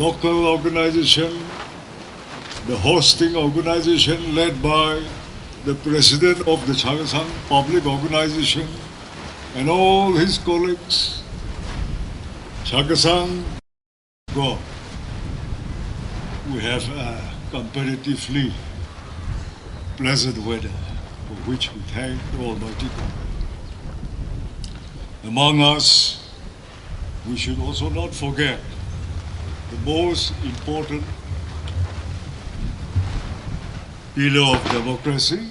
Local organization, the hosting organization led by the president of the Chakhesang Public Organization and all his colleagues. Chakhesang, God, we have a comparatively pleasant weather, for which we thank the Almighty God. Among us, we should also not forget the most important pillar of democracy,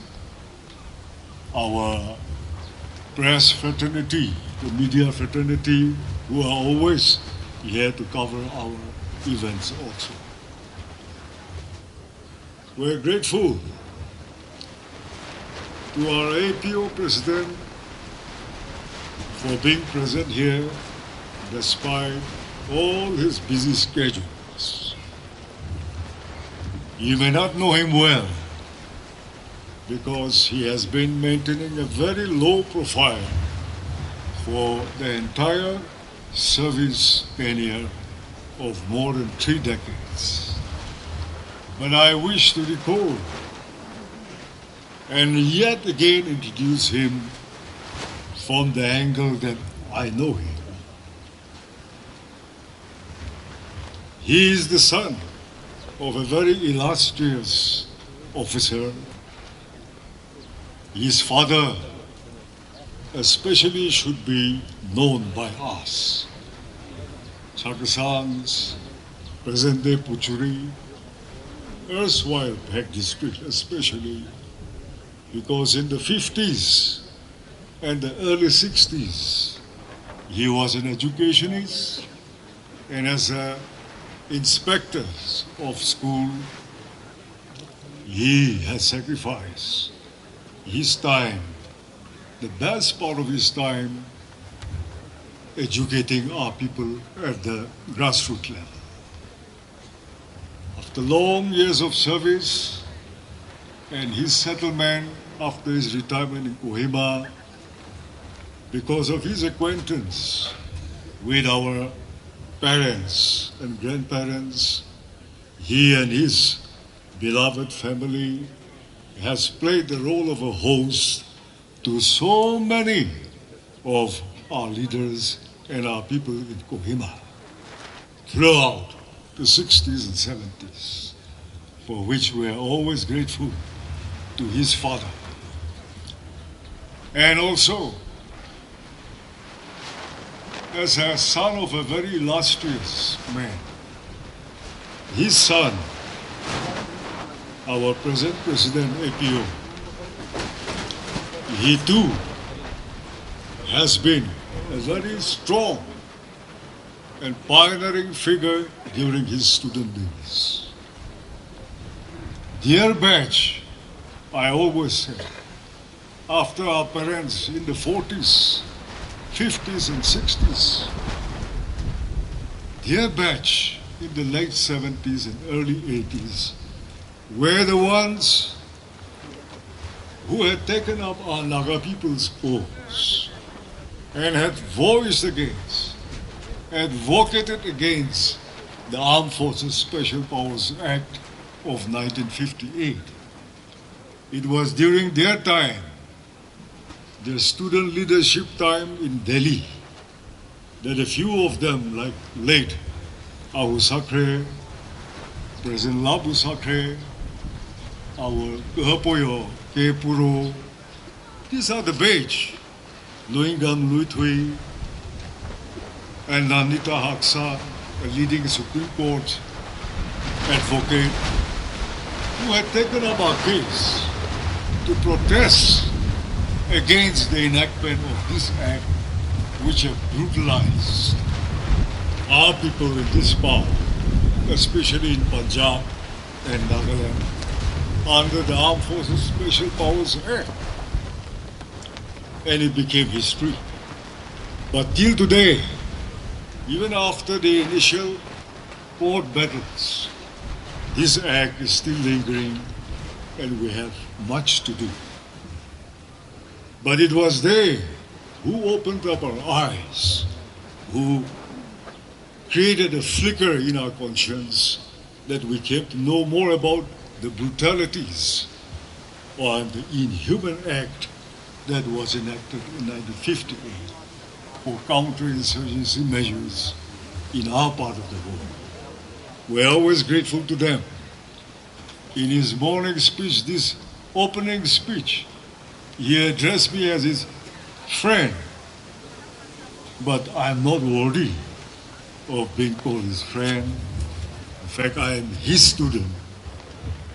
our press fraternity, the media fraternity, who are always here to cover our events also. We're grateful to our APO president for being present here despite all his busy schedules. You may not know him well because he has been maintaining a very low profile for the entire service tenure of more than 3 decades. But I wish to recall and yet again introduce him from the angle that I know him. He is the son of a very illustrious officer. His father especially should be known by us. Chakhesang's present-day Puchuri, erstwhile Phek district especially, because in the 50s and the early 60s, he was an educationist, and as a inspector of school, he has sacrificed his time, the best part of his time, educating our people at the grassroots level. After long years of service and his settlement after his retirement in Kohima, because of his acquaintance with our parents and grandparents, he and his beloved family has played the role of a host to so many of our leaders and our people in Kohima throughout the 60s and 70s, for which we are always grateful to his father. And also, as a son of a very illustrious man, his son, our present President APO, he too has been a very strong and pioneering figure during his student days. Dear batch, I always say, after our parents in the 40s, 50s and 60s, their batch in the late 70s and early 80s were the ones who had taken up our Naga people's cause and had voiced against, advocated against the Armed Forces Special Powers Act of 1958. It was during their time, their student leadership time in Delhi, that a few of them, like late Phüsachodü, President Phüsachodü, our Khuzha Tere Public, these are the batch, Noingam Luithui, and Nanita Haksa, a leading Supreme Court advocate, who had taken up our case to protest against the enactment of this act, which have brutalized our people in this part, especially in Punjab and Nagaland, under the Armed Forces Special Powers Act. And it became history. But till today, even after the initial court battles, this act is still lingering and we have much to do. But it was they who opened up our eyes, who created a flicker in our conscience that we came to know more about the brutalities or the inhuman act that was enacted in 1958 for counterinsurgency measures in our part of the world. We're always grateful to them. In his morning speech, this opening speech, he addressed me as his friend, but I'm not worthy of being called his friend. In fact, I am his student.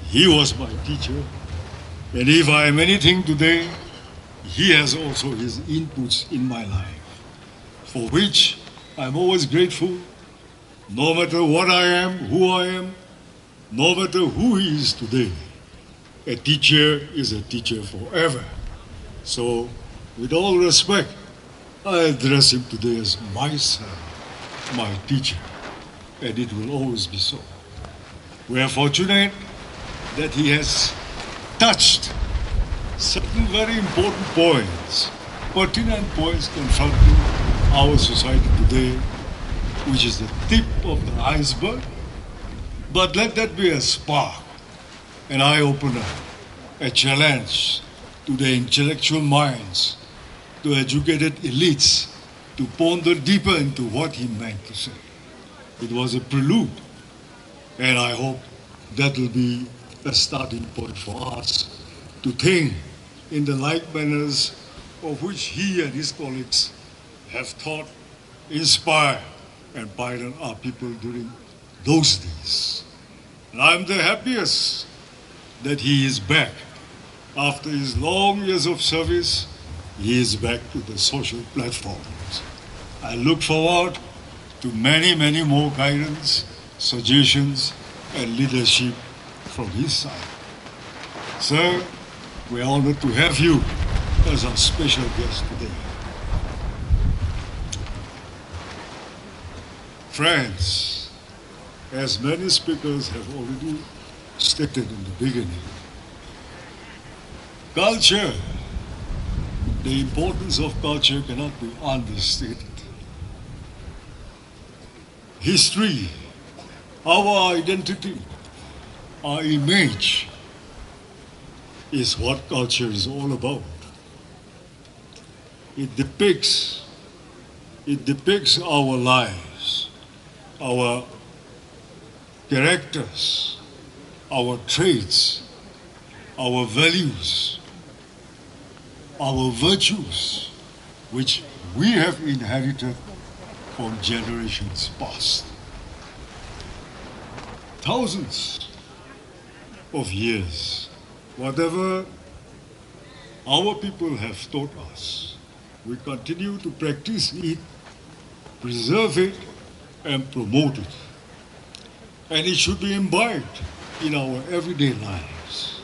He was my teacher, and if I am anything today, he has also his inputs in my life, for which I'm always grateful, no matter what I am, who I am, no matter who he is today. A teacher is a teacher forever. So, with all respect, I address him today as my son, my teacher, and it will always be so. We are fortunate that he has touched certain very important points, pertinent points confronting our society today, which is the tip of the iceberg. But let that be a spark, an eye-opener, a challenge to the intellectual minds, to educated elites, to ponder deeper into what he meant to say. It was a prelude, and I hope that will be a starting point for us to think in the like manners of which he and his colleagues have taught, inspired, and pioneered our people during those days. And I'm the happiest that he is back. After his long years of service, he is back to the social platforms. I look forward to many, many more guidance, suggestions, and leadership from his side. Sir, we are honored to have you as our special guest today. Friends, as many speakers have already stated in the beginning, culture, the importance of culture cannot be understated. History, our identity, our image is what culture is all about. It depicts our lives, our characters, our traits, our values, our virtues, which we have inherited from generations past. Thousands of years, whatever our people have taught us, we continue to practice it, preserve it, and promote it. And it should be imbibed in our everyday lives.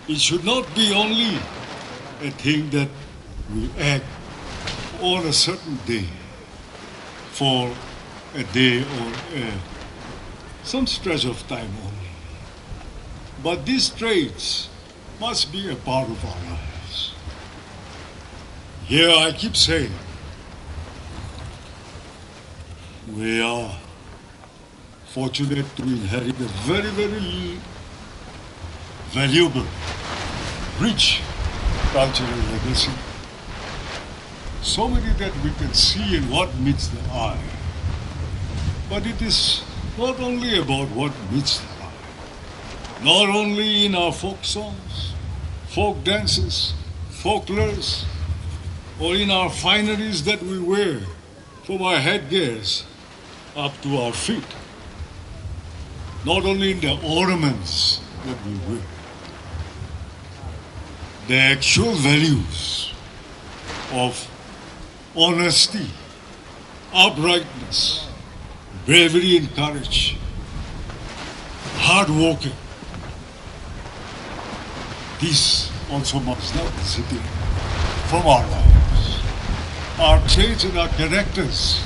It should not be only a thing that we act on a certain day, for a day or some stretch of time only. But these traits must be a part of our lives. Here I keep saying, we are fortunate to inherit a very, very valuable, rich cultural legacy. so many that we can see in what meets the eye. But it is not only about what meets the eye. Not only in our folk songs, folk dances, folklores, or in our fineries that we wear, from our headgears up to our feet. Not only in the ornaments that we wear. The actual values of honesty, uprightness, bravery and courage, hard working. This also must not disappear from our lives. Our traits and our characters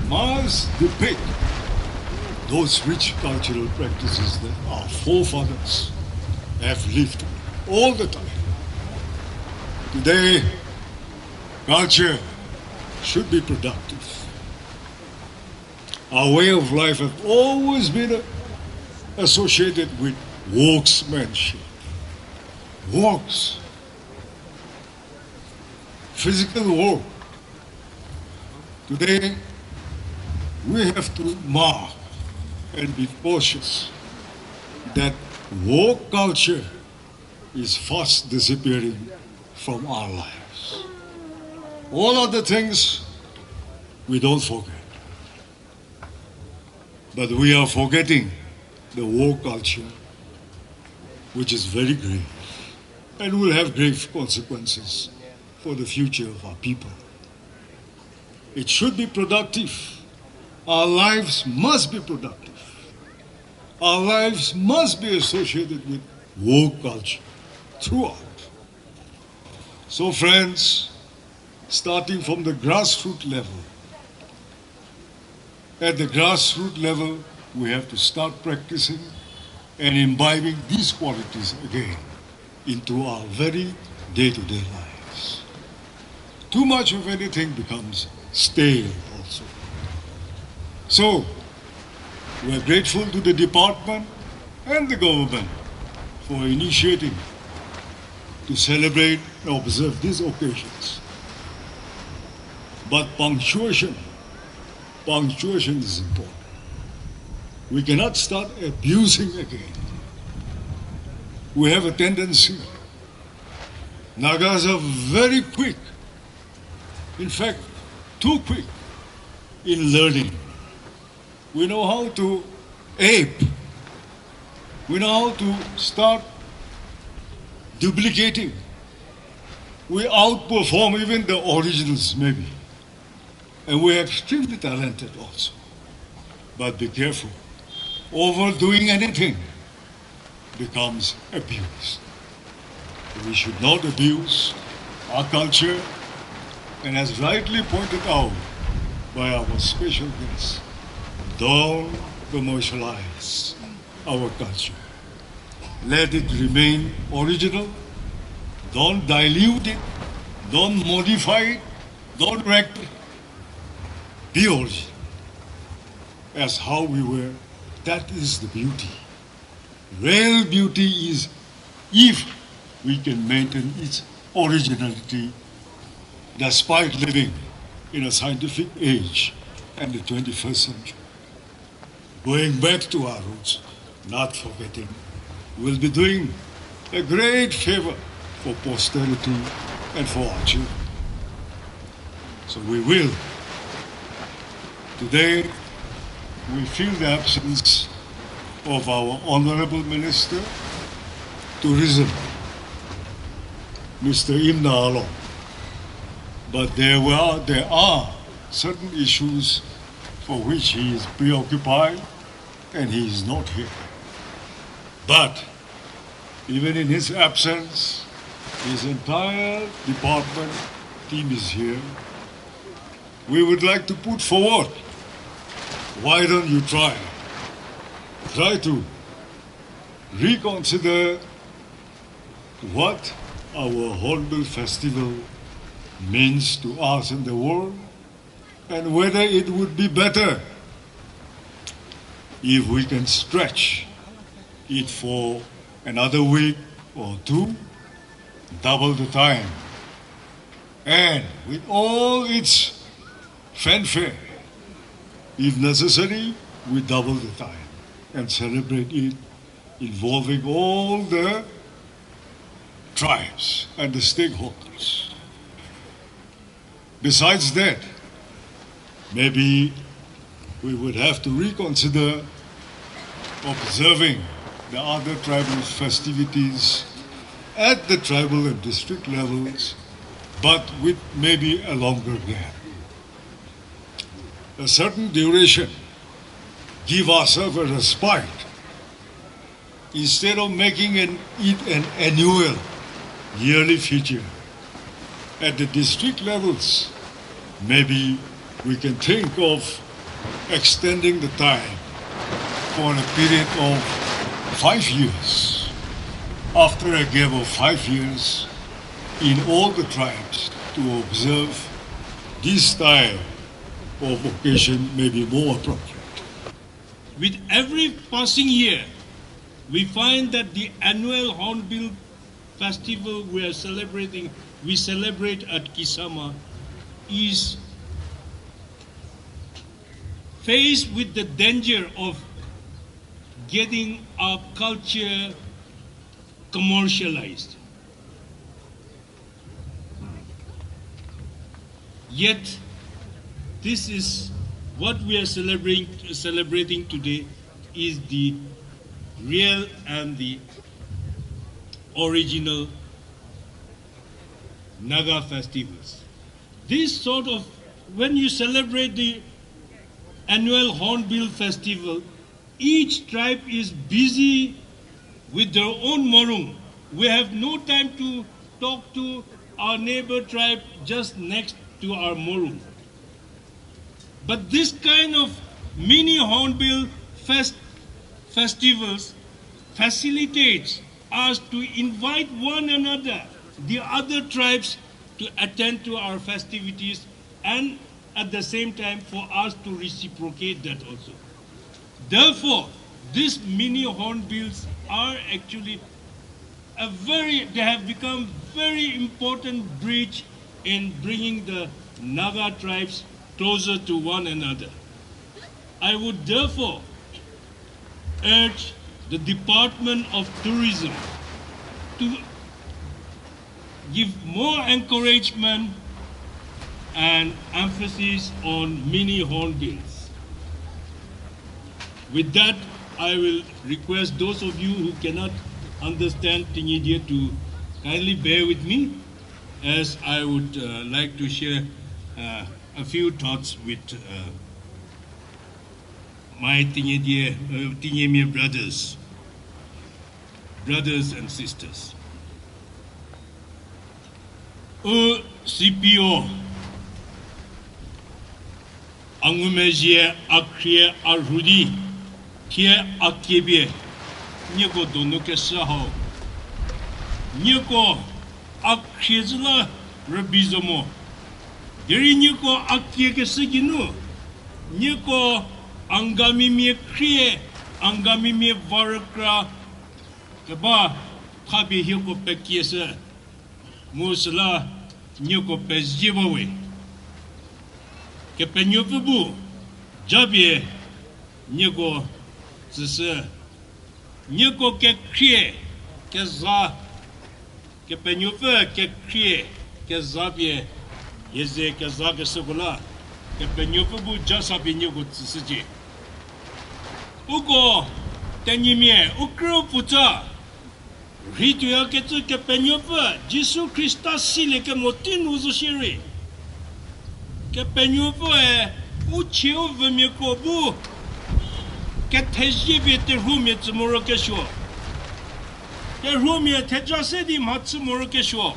must depict those rich cultural practices that our forefathers have lived all the time. Today, culture should be productive. Our way of life has always been associated with workmanship. Works. Physical work. Today, we have to mark and be cautious that work culture is fast disappearing from our lives. All other things we don't forget. But we are forgetting the work culture, which is very grave and will have grave consequences for the future of our people. It should be productive. Our lives must be productive. Our lives must be associated with work culture throughout. So friends, starting from the grassroots level, at the grassroots level, we have to start practicing and imbibing these qualities again into our very day-to-day lives. Too much of anything becomes stale also. So, we are grateful to the department and the government for initiating to celebrate and observe these occasions. But punctuation is important. We cannot start abusing again. We have a tendency. Nagas are very quick, in fact, too quick in learning. We know how to ape. We know how to start duplicating. We outperform even the originals, maybe. And we are extremely talented also. But be careful. Overdoing anything becomes abuse. We should not abuse our culture, and as rightly pointed out by our special guest, don't commercialize our culture. Let it remain original. Don't dilute it. Don't modify it. Don't wreck it. Be original. As how we were, that is the beauty. Real beauty is if we can maintain its originality despite living in a scientific age and the 21st century. Going back to our roots, not forgetting, will be doing a great favor for posterity and for our children. So we will. Today, we feel the absence of our Honorable Minister, Tourism, Mr. Imna Along. But there are certain issues for which he is preoccupied and he is not here. But even in his absence, his entire department team is here. We would like to put forward, why don't you try to reconsider what our Hornbill Festival means to us in the world, and whether it would be better if we can stretch it for another week or two, double the time, and with all its fanfare, if necessary, we double the time and celebrate it, involving all the tribes and the stakeholders. Besides that, maybe we would have to reconsider observing the other tribal festivities at the tribal and district levels, but with maybe a longer gap. A certain duration, give ourselves a respite instead of making it an annual, yearly feature. At the district levels, maybe we can think of extending the time for a period of 5 years. After a gap of 5 years, in all the tribes to observe this style of occasion may be more appropriate. With every passing year, we find that the annual Hornbill Festival we celebrate at Kisama is faced with the danger of getting our culture commercialized. Yet, this is what we are celebrating today is the real and the original Naga festivals. This sort of, when you celebrate the annual Hornbill Festival, each tribe is busy with their own morung. We have no time to talk to our neighbor tribe just next to our morung. But this kind of mini Hornbill festivals facilitates us to invite one another, the other tribes, to attend to our festivities, and at the same time for us to reciprocate that also. Therefore, these mini hornbills are actually they have become very important bridge in bringing the Naga tribes closer to one another. I would therefore urge the Department of Tourism to give more encouragement and emphasis on mini hornbills. With that, I will request those of you who cannot understand Tinyedia to kindly bear with me, as I would like to share a few thoughts with my Tinyemia brothers and sisters. CPO Angumejie Akrie Arhudi Kia Akibie Nico Donukesao Nico Akizla Rabizomo Deri Nico Akiekeseginu Nico Angami me Krie Angami me Varakra Kaba Kabi Hiko Pekiesa Musala Nico Pezjibawe Kepenyupu Jabie Nico Zise Nico Kekrie Keza Kepenyupu Kekrie Kezabie Yeze Kezaga Sugula Kepenyupu Jasabi Nico Zisiji Uko Tenyimie Ukru Puta Ritu Yaketu Kepenyupu Jisu Christa Sile Kemotin Uzushiri Kepenyupu Uchio Vemikobu Ketejie te Rumia Tsumorokesho The Rumia Tejasedi Matsumorokesho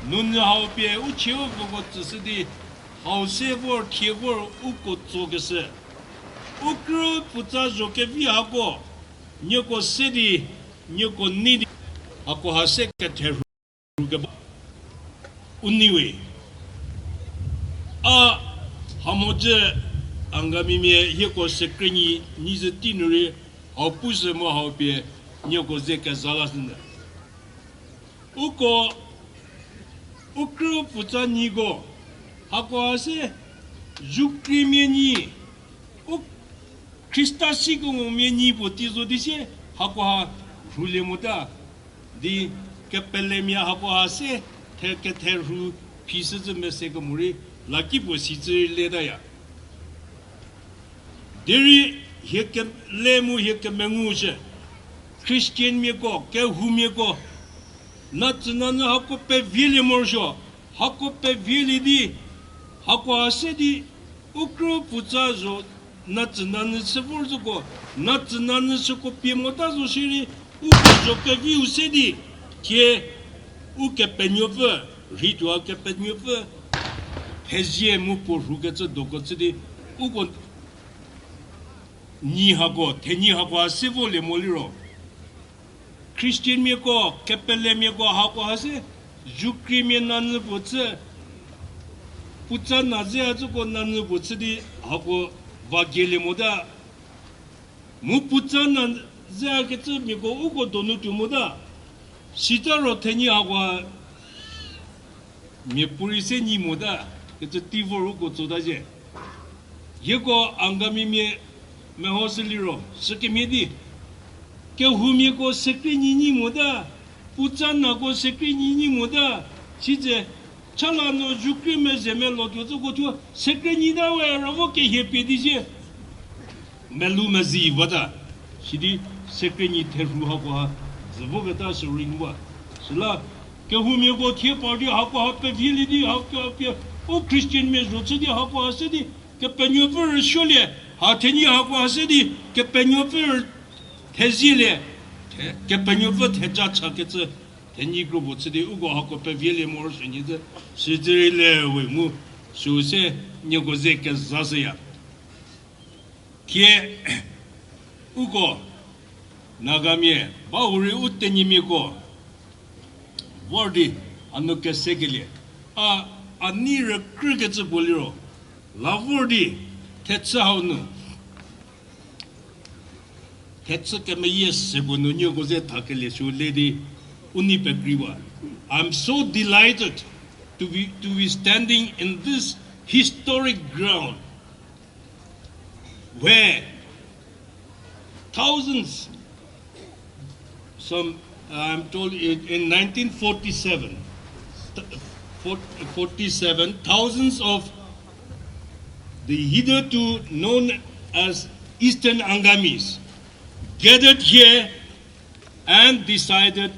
Nun Haupie Uchio Vogotsidi Hausevor Kievor Uko Tsogese Ukru Putazo Keviago Nyoko City Nyoko Nidi Ako Haseka Terugaba Uniwe Hamoje Angami Hiko Sekrenyi Nizetinuri Opuse Mohopie Nyoko Zeka Zalasna Uko ukru puta nigo hako ase jukri meni uk Christasi ko meni potizo dise hako ha rule muda di kepelemia hako ase ke teru pieces mese ko muri laki posi le da ya deri heke lemu heke menguje Christian mi ko ke hu mi ko natsana hako pe vile morjo hako pe vile di hako ase di ukru puta zo natsana se forzo ko natsana se ko pi mota zo shiri uko zo ke vi usedi ke uke penyofe ritual ke penyofe hezie mu por rugetso dokotsi di uko ni hako teni hako ase vole moliro Christian mi ko kepele mi ko hako ase jukri mi nan botse puta naze azu ko nan botse di hako vagele moda mu puta nan za ketsu mi ko uko donu tu moda sitaro teni hako mi purise ni moda ketsu tivoro ko tsodaje yeko angami mi me hoseliro sekemedi ke humi ko sekri ni moda puta na ko sekri ni moda chije chala no jukri me zeme lo to ko to sekri ni da we rovo ke hepedi je melu mazi wada shidi sekri ni teru ha ko zvo gata suringwa sula ke humi ko ke party ha ko pe vili di ha ko pe o christian me zo di ha ko asedi ke penyo ver shole ha teni ha ko asedi ke penyo ver Tezile, che penyofa teja chaketse, teni grupo tsidi ugo hako pe viele mor shenide, sidrile we mu, shuse nyogoze ke zasaya. Kie ugo nagamie, bauri utenimi ko, wardi anuke segile, anira kriketse boliro, lavordi tetsa haunu. I'm so delighted to be standing in this historic ground where thousands, I'm told in 1947, thousands of the hitherto known as Eastern Angamis gathered here and decided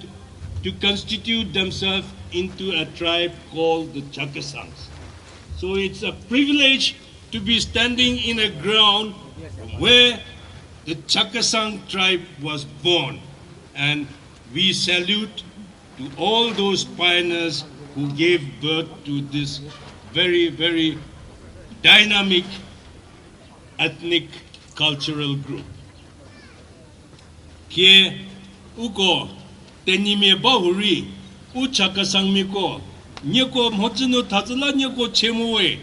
to constitute themselves into a tribe called the Chakhesangs. So it's a privilege to be standing in a ground where the Chakhesang tribe was born, and we salute to all those pioneers who gave birth to this very, very dynamic ethnic cultural group. Ke uko tenime bahuri u Chakhesang mi ko nyeko mochino tazla nyeko chemoe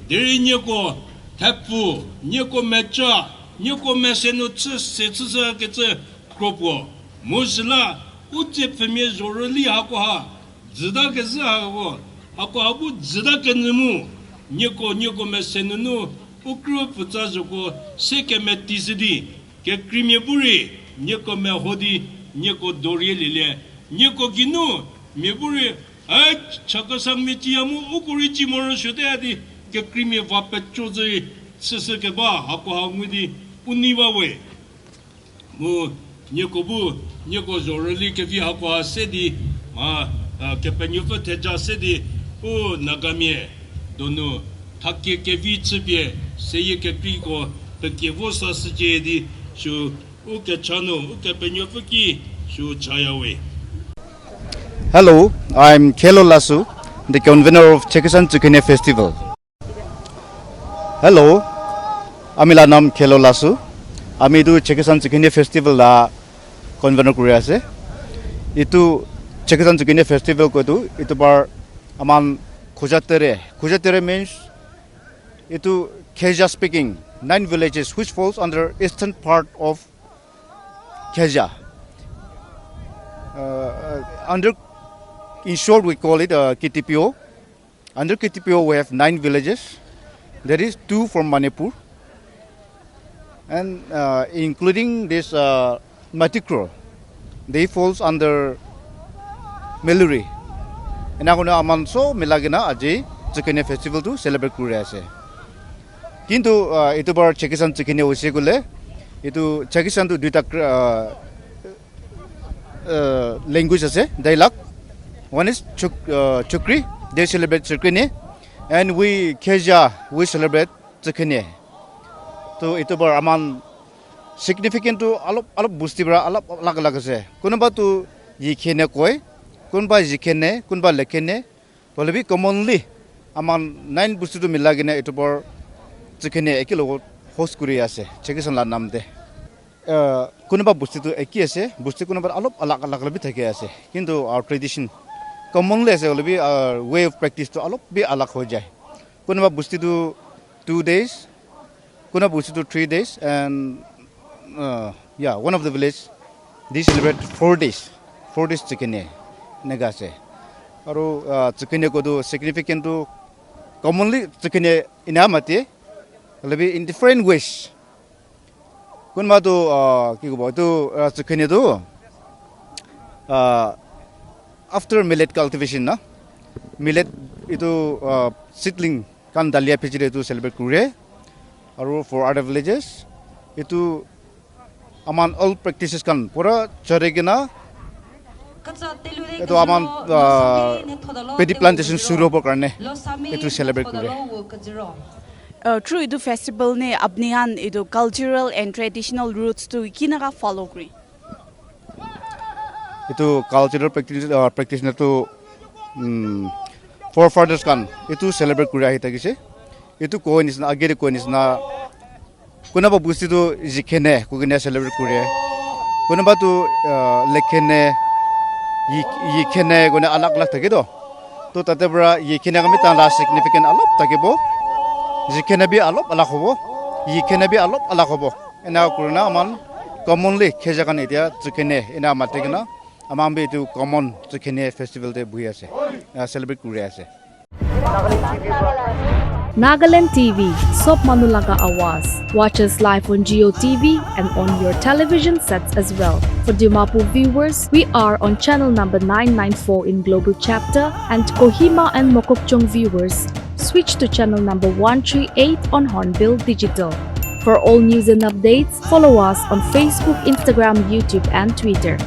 deri nyeko tapu nyeko mecha nyeko meseno tsetsa ketsa kropo musla uche pemie zoroli hako zida ketsa hako habu zida kenemu nyeko meseno no ukro putsa joko seke metisidi ke krimie buri nyeko me hodi nyeko dori lele nyeko ginu meburi a Chakhesang mi tiamu ukuri chimoro shote adi ke krimi va pechoze sese ke ba hako hangudi uniwa we mo nyeko bu nyeko zoroli ke vi hako asedi ke penyofa teja sedi o nagamie dono takke ke vi tsbie seye ke kriko pe ke vosa sje di shu Hello, I'm Khelo Lasu, the convener of Tsükhenye Festival. Hello, amila nam Khelo Lasu. Ami du Tsükhenye Festival la convener kuri ase. Itu Tsükhenye Festival ko tu itu par aman Khuzha Tere means itu Khezha speaking 9 villages which falls under eastern part of Khezha. In short, we call it KTPO. Under KTPO, we have 9 villages. There is 2 from Manipur, and including this Matikhrü, they falls under Meluri. Enakuna aman so milagina aji Tsükhenye Festival to celebrate kuri ase. Kintu itu bar Chakhesang Tsükhenye hoise gole, itu Chakhesang to duita language ase, dialect. One is Chukri, they celebrate Tsükhenye, and we Khuzha, we celebrate Tsükhenye. So itu bar aman significant to alop busti bra alop lag ase. Kunba to yikhene koi, kunba yikhene, kunba lekhene, tolabi commonly aman 9 busti to milagina itu bar Tsükhenye ekilo host kuri ase. Chakhesang la nam de. Kunba busti to eki ase, busti kunba alop alag labi thake ase. Kintu our tradition commonly ase olabi our way of practice to alop bi alag ho jai. Kunba busti to 2 days, kunba busti to 3 days, and one of the village they celebrate 4 days. 4 days Tsükhenye nega se. Aru Tsükhenye ko do significant to commonly Tsükhenye inamati olabi in different ways. Kunba to ki ko to Tsükhenye to after millet cultivation na millet itu seedling kan dalia pejire to celebrate kure. Aru for other villages itu aman all practices kan pura charegina itu aman paddy plantation shuru hobo karne itu celebrate kure. Through the festival ne apnihan idu cultural and traditional roots to kinaka follow kri. Itu cultural practice na to forefathers kan itu celebrate kure ahita gise. Itu koinis na agere koinis na kunaba busti to yikhene kugine celebrate kure. Kunaba to lekhene yikhene gune alag alag thake do. To tate bra yikhene kami tanda significant alop thake bo. Yikhene bi alop alag hobo. Yikhene bi alop alag hobo. Ena kuruna aman commonly kheja kan etia Tsükhenye ena matekena amam be to common Tsükhenye festival de bui ase. Celebrate kure ase. Nagaland TV, Sop Manulaga Awas. Watch us live on Geo TV and on your television sets as well. For Dimapur viewers, we are on channel number 994 in Global Chapter, and Kohima and Mokokchung viewers, switch to channel number 138 on Hornbill Digital. For all news and updates, follow us on Facebook, Instagram, YouTube, and Twitter.